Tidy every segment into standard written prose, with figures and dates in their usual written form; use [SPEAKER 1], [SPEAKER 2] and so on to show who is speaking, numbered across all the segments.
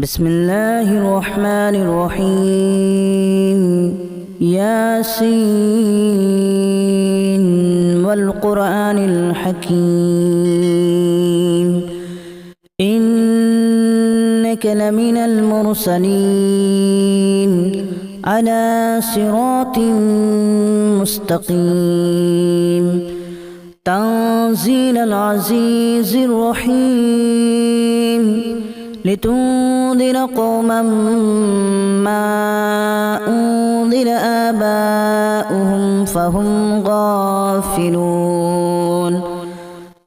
[SPEAKER 1] بسم الله الرحمن الرحيم ياسين والقرآن الحكيم إنك لمن المرسلين على صراط مستقيم تنزيل العزيز الرحيم لتنذر قوما ما أنذر آباؤهم فهم غافلون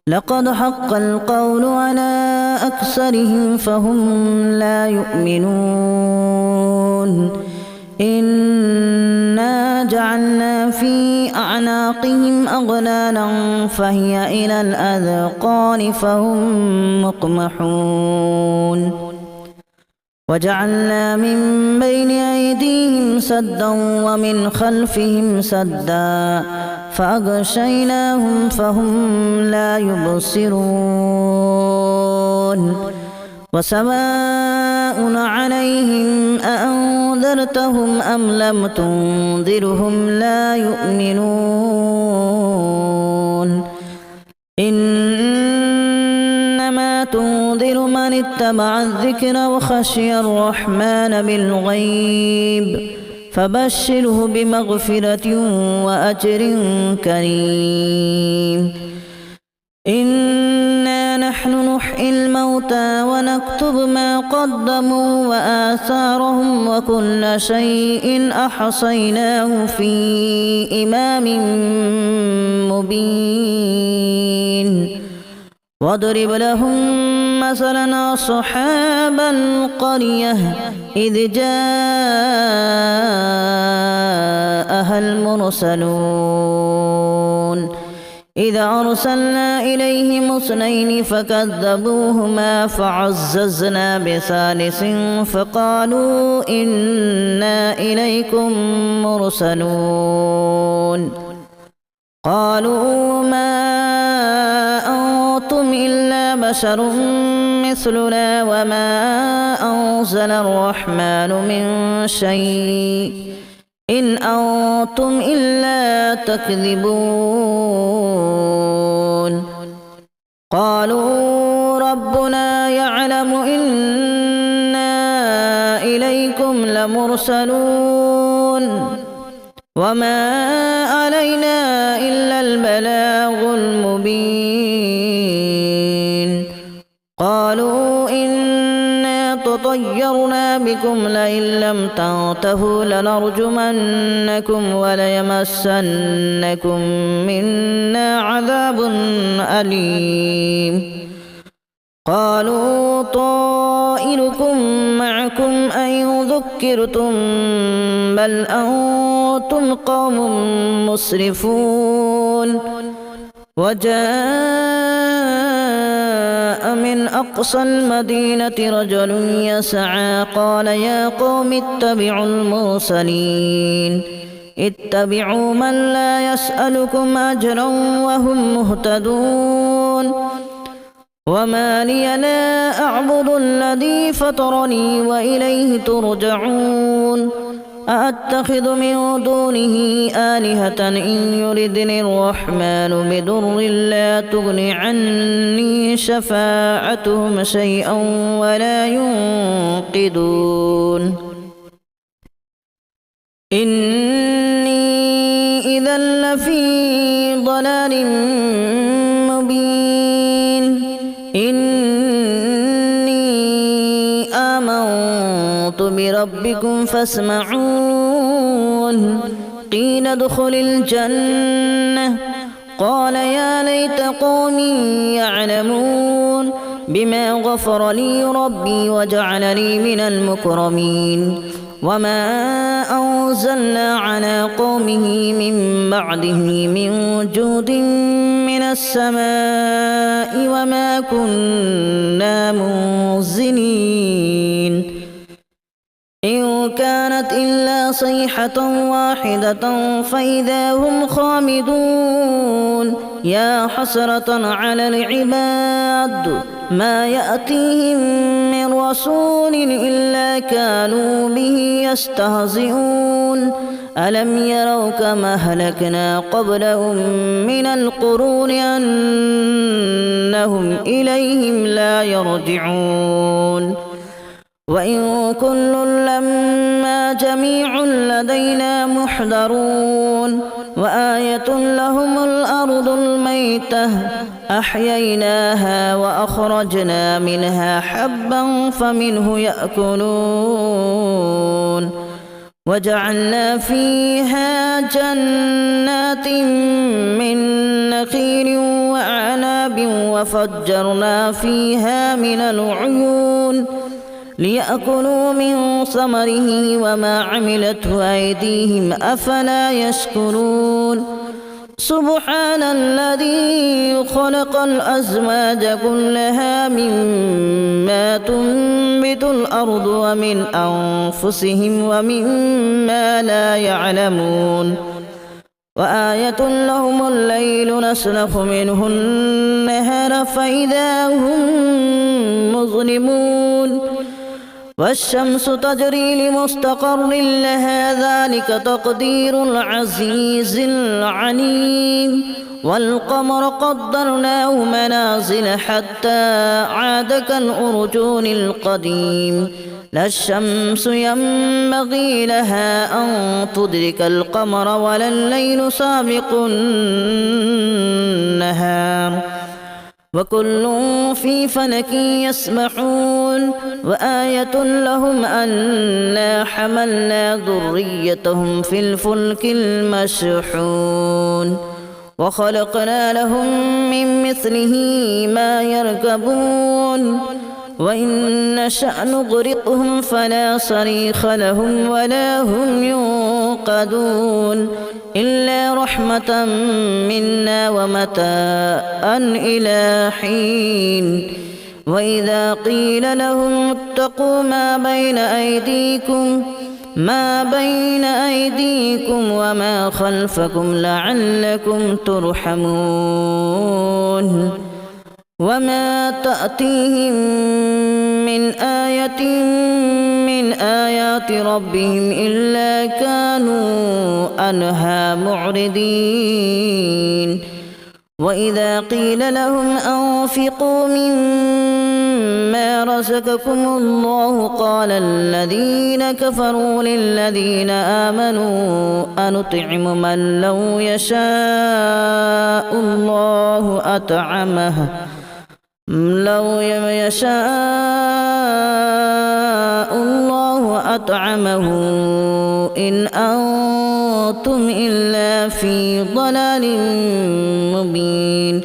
[SPEAKER 1] لقد حق القول على أكثرهم فهم لا يؤمنون إنا جعلنا في أعناقهم أغلالا فهي إلى الأذقان فهم مقمحون وجعلنا من بين أيديهم سدا ومن خلفهم سدا فأغشيناهم فهم لا يبصرون وسواء عليهم أأنذرتهم أم لم تنذرهم لا يؤمنون إنما تنذر من اتبع الذكر وخشي الرحمن بالغيب فبشره بمغفرة وأجر كريم إنا نحن نحيي الموتى ونكتب ما قدموا وآثارهم وكل شيء أحصيناه في إمام مبين واضرب لهم مثلا أصحاب القرية إذ جاءها المرسلون إذا أرسلنا إليهم اثنين فكذبوهما فعززنا بثالث فقالوا إنا إليكم مرسلون قالوا ما أنتم إلا بشر مثلنا وما أنزل الرحمن من شيء إن أنتم إلا تكذبون قالوا ربنا يعلم إنا إليكم لمرسلون وما علينا إلا البلاغ المبين قالوا إنا تطيرنا بكم لئن لم تنتهوا لنرجمنكم وليمسنكم منا عذاب أليم قالوا طائركم معكم أن ذكرتم بل أنتم قوم مسرفون وجاء من أقصى المدينة رجل يسعى قال يا قوم اتبعوا المرسلين اتبعوا من لا يسألكم أجرا وهم مهتدون وما لي لا أعبد الذي فطرني وإليه ترجعون أأتخذ من دونه آلهة إن يردني الرحمن بضر لا تغن عني شفاعتهم شيئا ولا ينقذون إني إذا لفي ضلال مبين إني آمنت بربكم فاسمعون قيل ادخل الجنة قال يا ليت قومي يعلمون بما غفر لي ربي وجعلني من المكرمين وما أنزلنا على قومه من بعده من جود من السماء وما كنا منزلين إن كانت إلا صيحة واحدة فإذا هم خامدون يا حسرة على العباد ما يأتيهم من من رسول إلا كانوا به يستهزئون ألم يروا كما أهلكنا قبلهم من القرون أنهم إليهم لا يرجعون وإن كل لما جميع لدينا محضرون وآية لهم الأرض الميتة أحييناها وأخرجنا منها حبا فمنه يأكلون وجعلنا فيها جنات من نخيل وأعناب وفجرنا فيها من العيون ليأكلوا من ثمره وما عملته أيديهم أفلا يشكرون سبحان الذي خلق الأزواج كلها مما تنبت الأرض ومن أنفسهم ومما لا يعلمون وآية لهم الليل نسلخ منه النهار فإذا هم مظلمون والشمس تجري لمستقر لها ذلك تقدير العزيز العليم والقمر قدرناه منازل حتى عاد كالأرجون القديم لا الشمس ينبغي لها أن تدرك القمر ولا الليل سابق النهار وكل في فلك يسبحون وآية لهم أنا حملنا ذريتهم في الفلك المشحون وخلقنا لهم من مثله ما يركبون وإن نشأ نغرقهم فلا صريخ لهم ولا هم ينقذون إلا رحمة منا ومتاعا إلى حين وإذا قيل لهم اتقوا ما بين أيديكم وما خلفكم لعلكم ترحمون وما تأتيهم من آية من آيات ربهم إلا كانوا عنها معرضين وإذا قيل لهم أنفقوا مما رزقكم الله قال الذين كفروا للذين آمنوا أنطعم من لو يشاء الله أطعمه إن أنتم إلا في ضلال مبين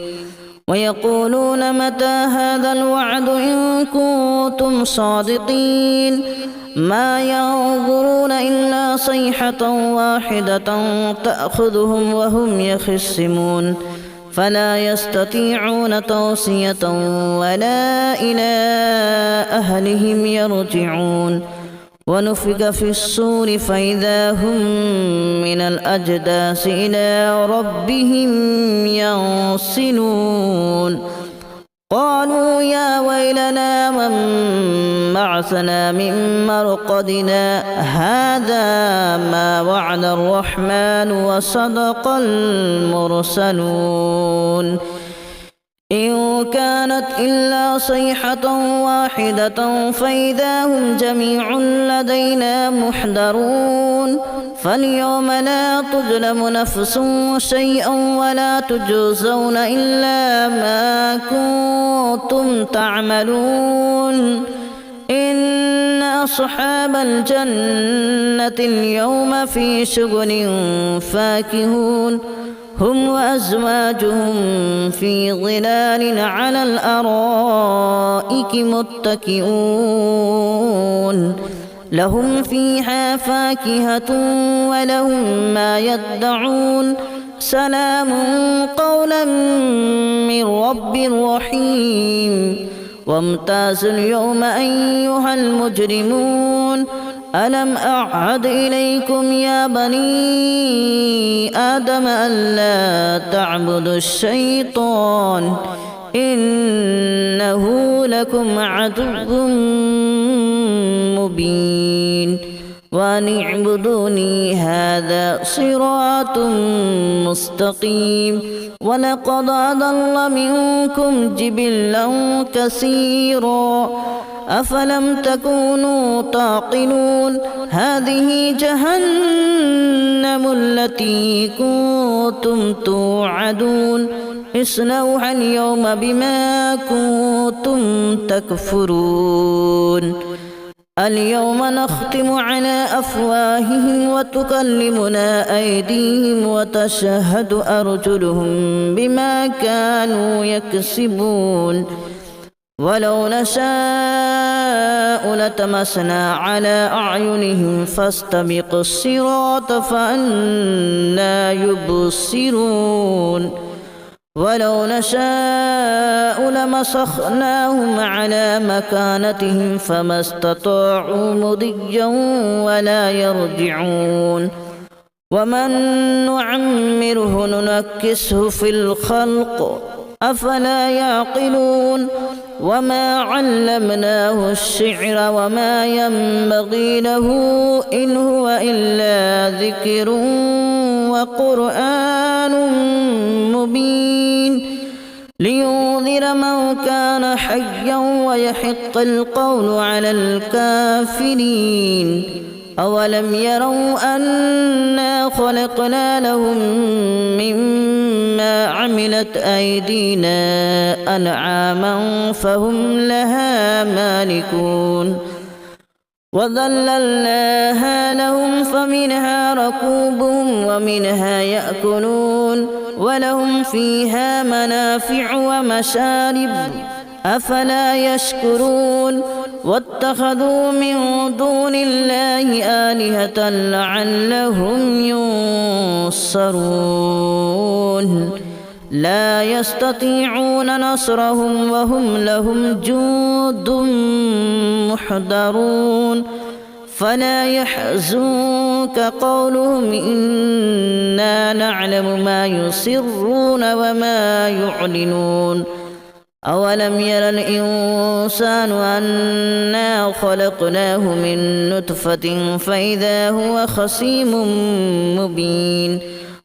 [SPEAKER 1] ويقولون متى هذا الوعد إن كنتم صادقين ما ينظرون إلا صيحة واحدة تأخذهم وهم يخصمون فلا يستطيعون توصية ولا إلى أهلهم يرجعون ونفخ في الصور فإذا هم من الأجداث إلى ربهم ينسلون قالوا يا ويلنا من بعثنا من مرقدنا هذا ما وعد الرحمن وصدق المرسلون إن كانت إلا صيحة واحدة فإذا هم جميع لدينا محضرون فاليوم لا تظلم نفس شيئا ولا تجزون إلا ما كنتم تعملون إن أصحاب الجنة اليوم في شغل فاكهون هم وأزواجهم في ظلال على الأرائك متكئون لهم فيها فاكهة ولهم ما يدعون سلام قولا من رب رحيم وامتازوا اليوم أيها المجرمون ألم أعهد إليكم يا بني آدم ألا تعبدوا الشيطان إنه لكم عدو مبين وأن اعبدوني هذا صراط مستقيم ولقد أضل منكم جبلا كثيرا أفلم تكونوا تعقلون هذه جهنم التي كنتم توعدون اصلوها اليوم بما كنتم تكفرون اليوم نختم على أفواههم وتكلمنا أيديهم وتشهد أرجلهم بما كانوا يكسبون ولو نشاء لتمسنا على أعينهم فاستبقوا الصراط فأنى يبصرون ولو نشاء لمسخناهم على مكانتهم فما استطاعوا مضيا ولا يرجعون ومن نعمره ننكسه في الخلق أفلا يعقلون وما علمناه الشعر وما ينبغي له إن هو إلا ذكر وقرآن مبين لينذر من كان حيا ويحق القول على الكافرين أولم يروا أنا خلقنا لهم مما عملت أيدينا أنعاما فهم لها مالكون وذللناها لهم فمنها ركوبهم ومنها يأكلون ولهم فيها منافع ومشارب أفلا يشكرون واتخذوا من دون الله آلهة لعلهم ينصرون لا يستطيعون نصرهم وهم لهم جند محضرون فلا يحزنك قولهم إنا نعلم ما يسرون وما يعلنون أولم ير الإنسان أنا خلقناه من نطفة فإذا هو خصيم مبين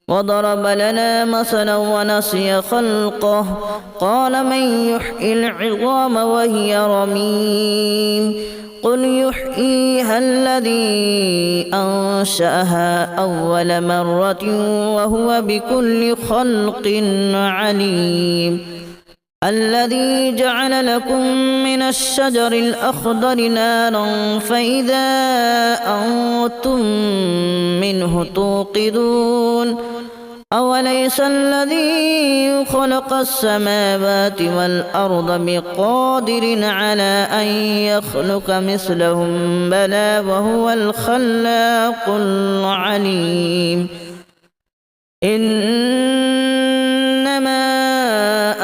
[SPEAKER 1] وضرب لنا مثلا ونسي خلقه قال من يحيي العظام وهي رميم قل يحييها الذي أنشأها أول مرة وهو بكل خلق عليم الذي جعل لكم من الشجر الأخضر نارا فإذا أنتم منه توقدون أوليس الذي خلق السماوات والأرض بقادر على أن يخلق مثلهم بلى وهو الخلاق العليم إنما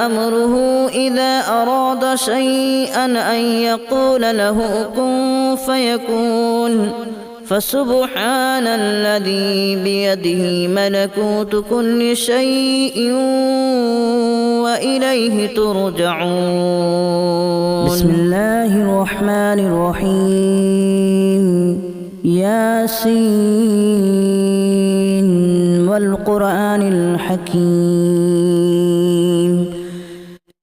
[SPEAKER 1] أمره إذا أراد شيئا أن يقول له كن فيكون فسبحان الذي بيده ملكوت كل شيء وإليه ترجعون بسم الله الرحمن الرحيم ياسين والقرآن الحكيم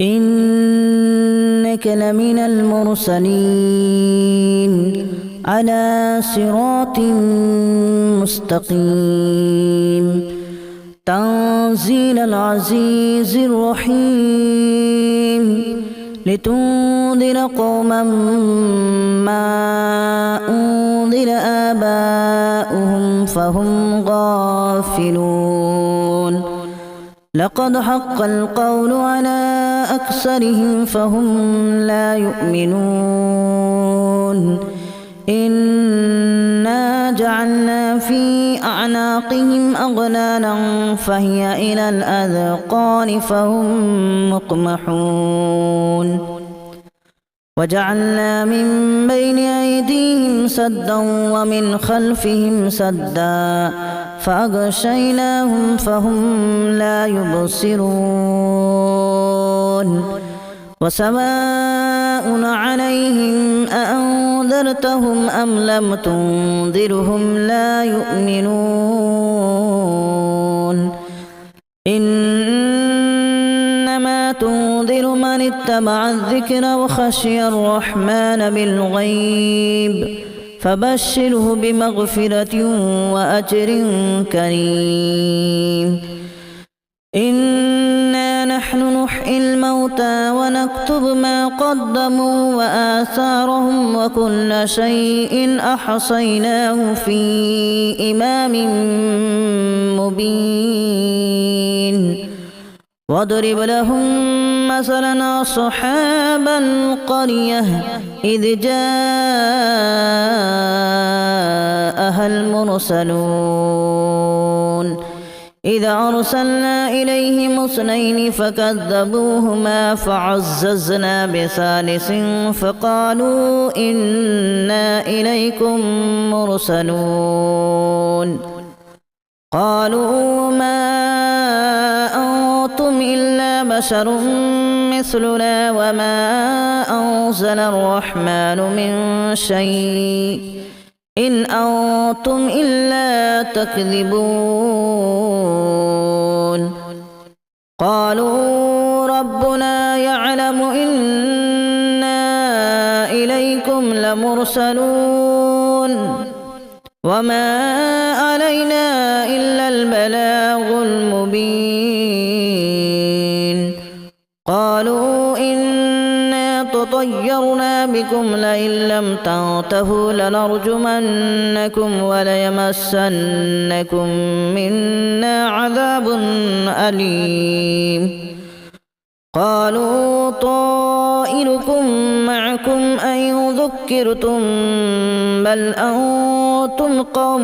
[SPEAKER 1] إنك لمن المرسلين على صراط مستقيم تنزيل العزيز الرحيم لتنذر قوما ما أنذر آباؤهم فهم غافلون لقد حق القول على أكثرهم فهم لا يؤمنون إنا جعلنا في أعناقهم أغلالا فهي إلى الأذقان فهم مقمحون وجعلنا من بين أيديهم سدا ومن خلفهم سدا فأغشيناهم فهم لا يبصرون وسواء عليهم أأنذرتهم أم لم تنذرهم لا يؤمنون إنما تنذر من اتبع الذكر وخشي الرحمن بالغيب فبشره بمغفرة وأجر كريم إنا نحن نحيي الموتى ونكتب ما قدموا وآثارهم وكل شيء أحصيناه في إمام مبين واضرب لهم مثلا أصحاب القرية إذ جاءها المرسلون إذا أرسلنا إليهم اثنين فكذبوهما فعززنا بثالث فقالوا إنا إليكم مرسلون قالوا ما أنتم إلا بشر مثلنا وما أنزل الرحمن من شيء إن أنتم إلا تكذبون قالوا ربنا يعلم إنا إليكم لمرسلون وما علينا إلا البلاغ المبين قالوا إنا تطيرنا بكم لئن لم تنتهوا لنرجمنكم وليمسنكم منا عذاب أليم قالوا طائركم معكم أن ذكرتم بل أنتم قوم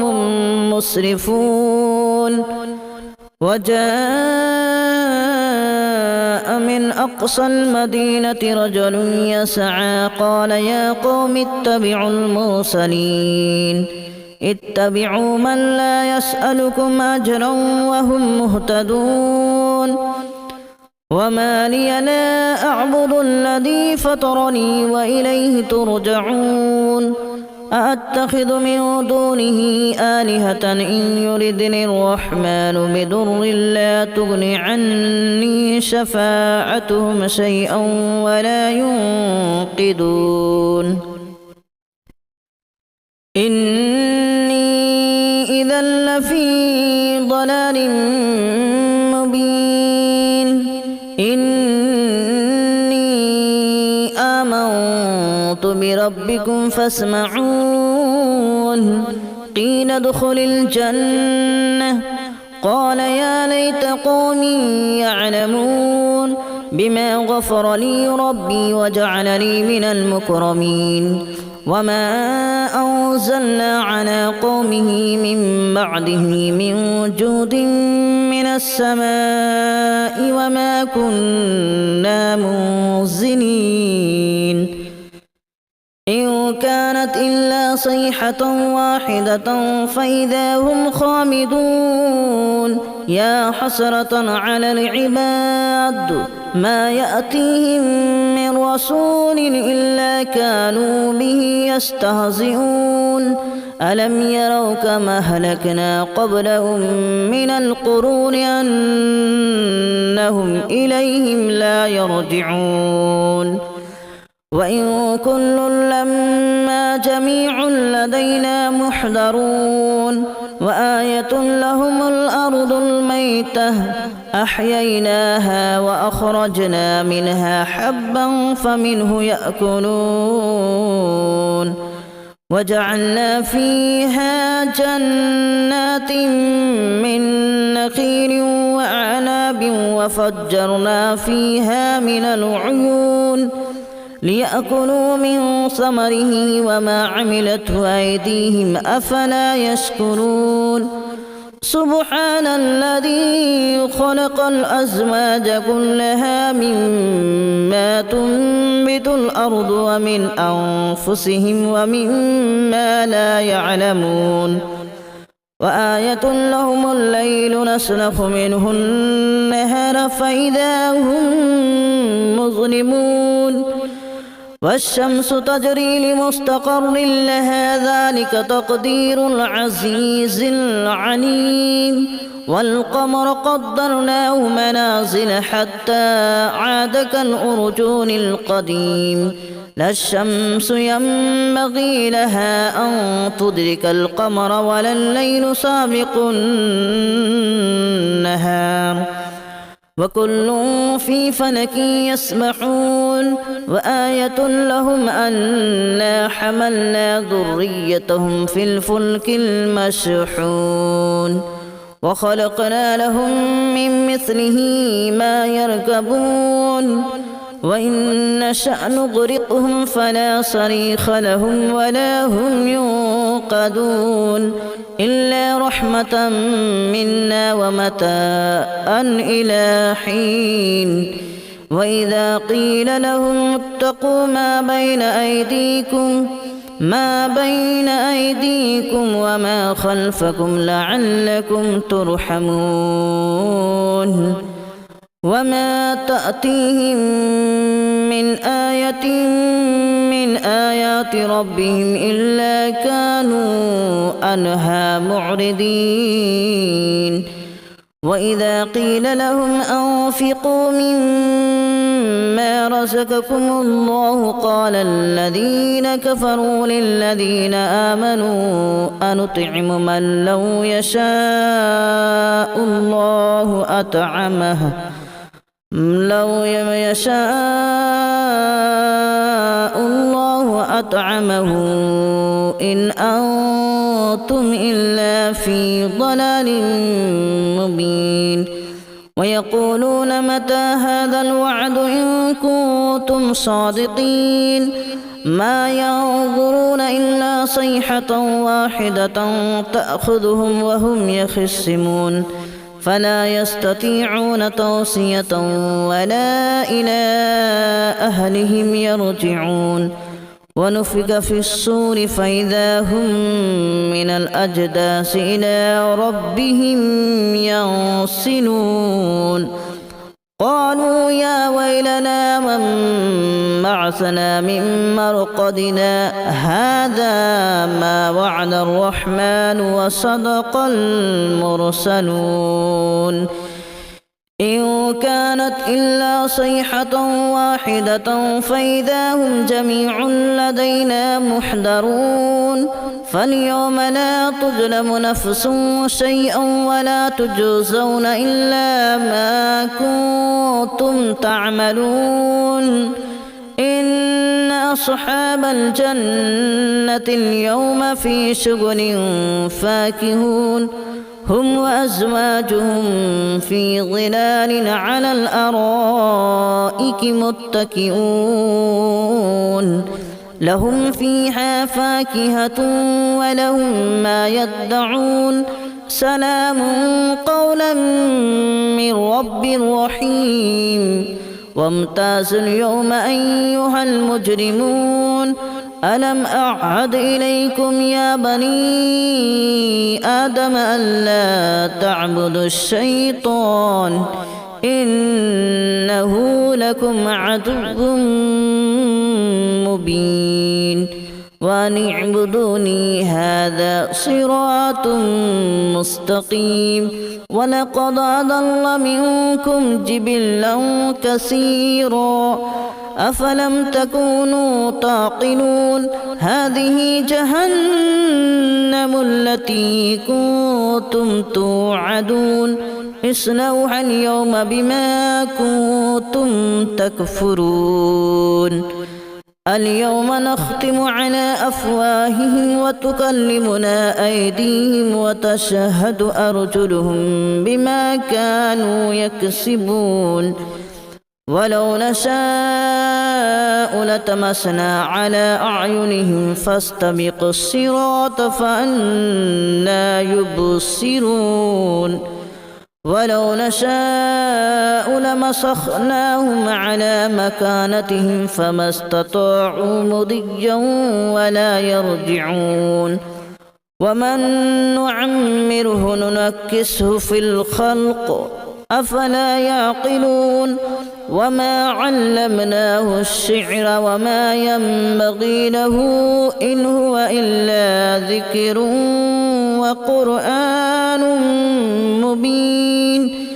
[SPEAKER 1] مسرفون وجاء من أقصى المدينة رجل يسعى قال يا قوم اتبعوا المرسلين اتبعوا من لا يسألكم أجرا وهم مهتدون وما لي لا أعبد الذي فطرني وإليه ترجعون أأتخذ من دونه آلهة إن يردني الرحمن بضر لا تغن عني شفاعتهم شيئا ولا ينقذون إني إذا لفي ضلال مبين إني آمنت بربكم فاسمعون قيل ادخل الجنة قال يا ليت قومي يعلمون بما غفر لي ربي وجعلني من المكرمين وما أنزلنا على قومه من بعده من جود من السماء وما كنا منزلين إن كانت إلا صيحة واحدة فإذا هم خامدون يا حسرة على العباد ما يأتيهم من رسول إلا كانوا به يستهزئون ألم يروا كما أهلكنا قبلهم من القرون أنهم إليهم لا يرجعون وإن كل لما جميع لدينا محضرون وآية لهم الأرض الميتة أحييناها وأخرجنا منها حبا فمنه يأكلون وجعلنا فيها جنات من نخيل وأعناب وفجرنا فيها من العيون ليأكلوا من ثمره وما عملته أيديهم أفلا يشكرون سبحان الذي خلق الأزواج كلها مما تنبت الأرض ومن أنفسهم ومما لا يعلمون وآية لهم الليل نسلخ منه النهار فإذا هم مظلمون والشمس تجري لمستقر لها ذلك تقدير العزيز العليم والقمر قدرناه منازل حتى عاد كالأرجون القديم لا الشمس ينبغي لها أن تدرك القمر ولا الليل سابق النهار وكل في فلك يسبحون وآية لهم أنا حملنا ذريتهم في الفلك المشحون وخلقنا لهم من مثله ما يركبون وإن نشأ نغرقهم فلا صريخ لهم ولا هم ينقذون إلا رحمة منا ومتاعا إلى حين وإذا قيل لهم اتقوا ما بين أيديكم وما خلفكم لعلكم ترحمون وما تأتيهم من آية من آيات ربهم إلا كانوا عنها معرضين وإذا قيل لهم أنفقوا مما رزقكم الله قال الذين كفروا للذين آمنوا أنطعم من لو يشاء الله أطعمه إن أنتم إلا في ضلال مبين ويقولون متى هذا الوعد إن كنتم صادقين ما ينظرون إلا صيحة واحدة تأخذهم وهم يخصمون فلا يستطيعون توصية ولا إلى أهلهم يرجعون ونفخ في الصور فإذا هم من الأجداث إلى ربهم ينسلون قالوا يا ويلنا من بعثنا من مرقدنا هذا ما وعد الرحمن وصدق المرسلون إن كانت إلا صيحة واحدة فإذا هم جميع لدينا محضرون فاليوم لا تظلم نفس شيئا ولا تجزون إلا ما كنتم تعملون إن أصحاب الجنة اليوم في شغل فاكهون هم وأزواجهم في ظلال على الأرائك متكئون لهم فيها فاكهة ولهم ما يدعون سلام قولا من رب رحيم وامتازوا اليوم أيها المجرمون ألم أعهد إليكم يا بني آدم ألا تعبدوا الشيطان إنه لكم عدو مبين وأن اعبدوني هذا صراط مستقيم ولقد أضل منكم جبلا كثيرا أفلم تكونوا تعقلون هذه جهنم التي كنتم توعدون اصلوها اليوم بما كنتم تكفرون اليوم نختم على أفواههم وتكلمنا أيديهم وتشهد أرجلهم بما كانوا يكسبون ولو نشاء لتمسنا على أعينهم فاستبقوا الصراط فأنى يبصرون ولو نشاء لمسخناهم على مكانتهم فما استطاعوا مضيا ولا يرجعون ومن نعمره ننكسه في الخلق أفلا يعقلون وما علمناه الشعر وما ينبغي له إن هو إلا ذكر وقرآن مبين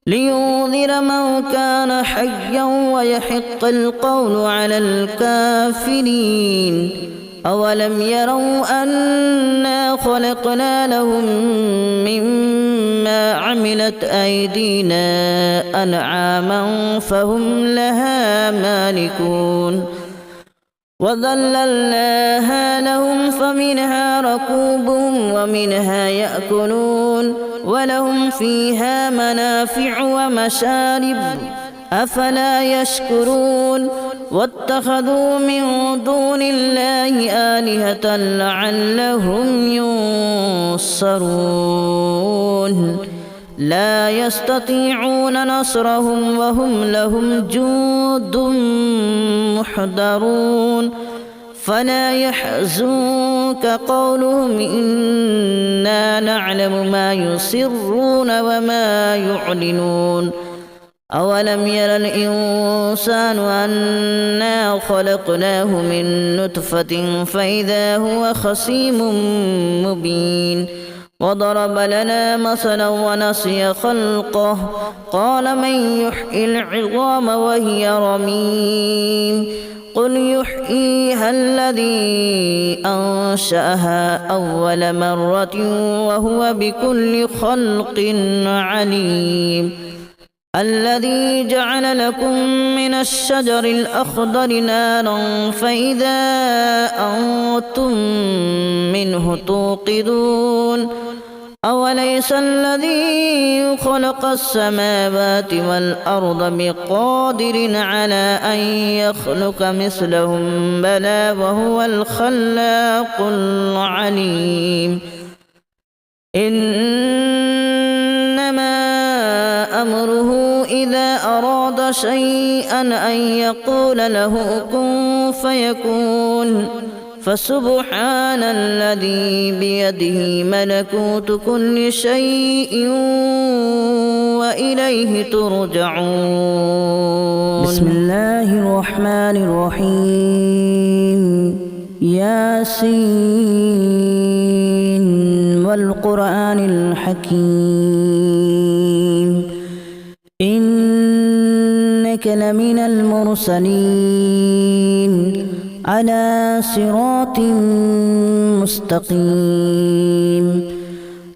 [SPEAKER 1] لينذر من كان حيا ويحق القول على الكافرين أولم يروا أنا خلقنا لهم مما عملت أيدينا أنعاما فهم لها مالكون وذللناها لهم فمنها ركوبهم ومنها يأكلون ولهم فيها منافع ومشارب أفلا يشكرون واتخذوا من دون الله آلهة لعلهم ينصرون لا يستطيعون نصرهم وهم لهم جند محضرون فلا يحزنك قولهم إنا نعلم ما يسرون وما يعلنون أولم ير الإنسان أنا خلقناه من نطفة فإذا هو خصيم مبين وضرب لنا مثلا ونسي خلقه قال من يحيي العظام وهي رميم قل يحييها الذي أنشأها أول مرة وهو بكل خلق عليم الذي جعل لكم من الشجر الأخضر نارا فإذا أنتم منه توقدون أوليس الذي خلق السماوات والأرض بقادر على أن يخلق مثلهم بلى وهو الخلاق العليم إنما أمره إذا أراد شيئا أن يقول له كن فيكون فسبحان الذي بيده ملكوت كل شيء وإليه ترجعون بسم الله الرحمن الرحيم ياسين والقرآن الحكيم إنك لمن المرسلين على صراط مستقيم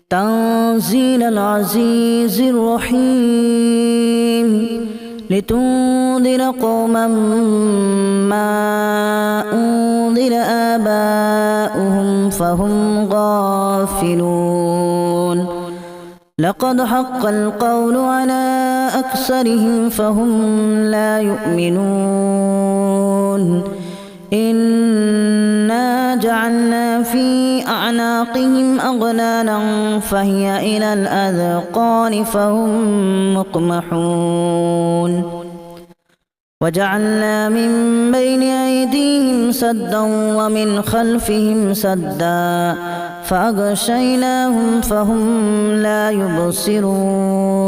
[SPEAKER 1] تنزيل العزيز الرحيم لتنذر قوما ما أنذر آباؤهم فهم غافلون لقد حق القول على أكثرهم فهم لا يؤمنون إنا جعلنا في أعناقهم أغلالا فهي إلى الأذقان فهم مقمحون وجعلنا من بين أيديهم سدا ومن خلفهم سدا فأغشيناهم فهم لا يبصرون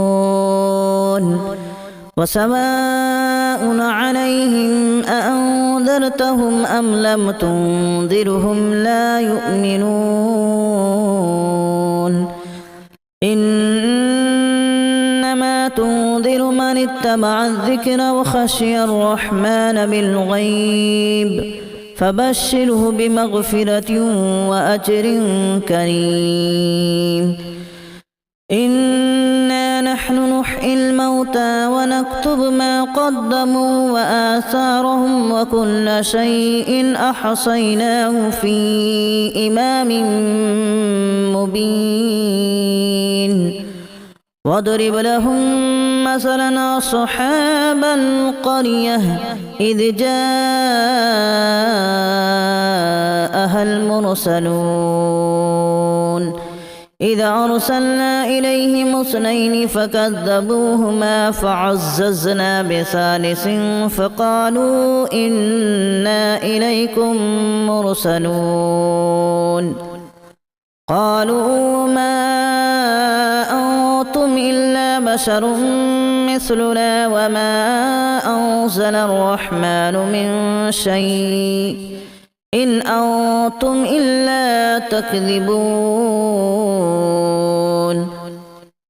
[SPEAKER 1] وسواء عليهم أأنذرتهم أم لم تنذرهم لا يؤمنون إنما تنذر من اتبع الذكر وخشي الرحمن بالغيب فبشره بمغفرة وأجر كريم إنا نحن نحيي الموتى ونكتب ما قدموا وآثارهم وكل شيء أحصيناه في إمام مبين واضرب لهم مثلا أصحاب القرية إذ جاءها المرسلون إذ أرسلنا إليهم اثنين فكذبوهما فعززنا بثالث فقالوا إنا إليكم مرسلون قالوا ما أنتم إلا بشر مثلنا وما أنزل الرحمن من شيء إن أنتم إلا تكذبون